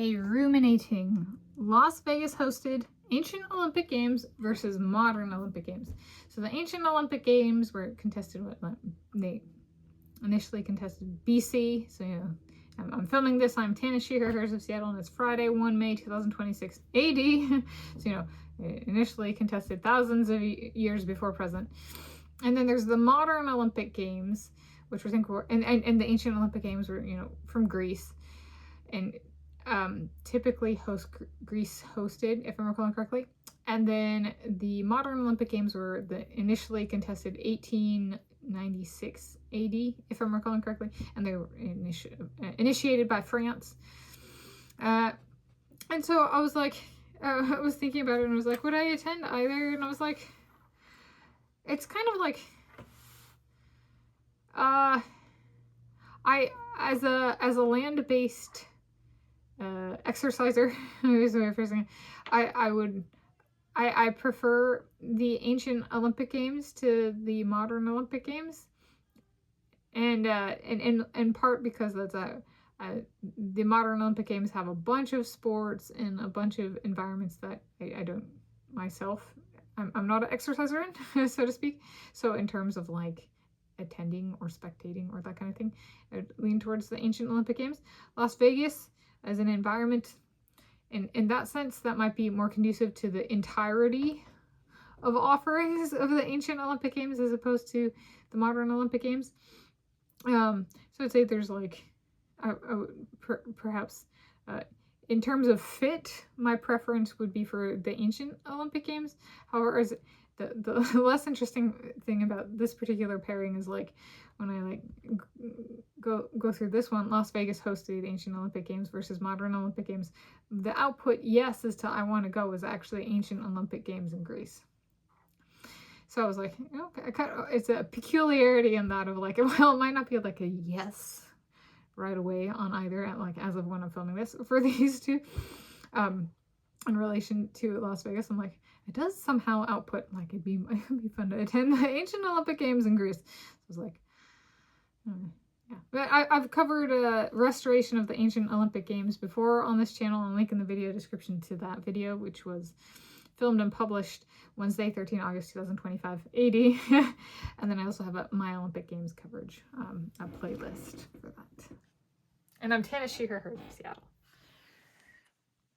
a ruminating Las Vegas hosted ancient Olympic Games versus modern Olympic Games. So the ancient Olympic Games were contested, they initially contested BC. So, you know, I'm filming this, I'm Tanis of Seattle, and it's Friday, 1 May 2026 AD. So, you know, it initially contested thousands of years before present. And then there's the modern Olympic Games, which I think were, and the ancient Olympic Games were, you know, from Greece. And typically Greece hosted, if I'm recalling correctly. And then the modern Olympic Games were initially contested 1896 AD, if I'm recalling correctly, and they were initiated by France. And so I was like, I was thinking about it and I was like, would I attend either? And I was like, it's kind of like, as a land-based exerciser, I prefer the ancient Olympic Games to the modern Olympic Games, and in part because that's the modern Olympic Games have a bunch of sports and a bunch of environments that I don't myself, I'm not an exerciser in, so to speak. So in terms of like attending or spectating or that kind of thing, I would lean towards the ancient Olympic Games. Las Vegas as an environment, in that sense, that might be more conducive to the entirety of offerings of the ancient Olympic Games as opposed to the modern Olympic Games. So I'd say there's like, perhaps in terms of fit, my preference would be for the ancient Olympic Games. However, as the less interesting thing about this particular pairing is like when I like go through this one, Las Vegas hosted ancient Olympic Games versus modern Olympic Games. The output, yes, as to I want to go, is actually ancient Olympic Games in Greece. So I was like, okay, it's a peculiarity in that of like, well, it might not be like a yes right away on either, like as of when I'm filming this for these two. In relation to Las Vegas, I'm like, it does somehow output like it'd be fun to attend the ancient Olympic Games in Greece. So I was like, yeah. But I've covered restoration of the ancient Olympic Games before on this channel. I'll link in the video description to that video, which was filmed and published Wednesday, 13 August 2025 AD. And then I also have a My Olympic Games coverage, a playlist for that. And I'm Tanis of Seattle.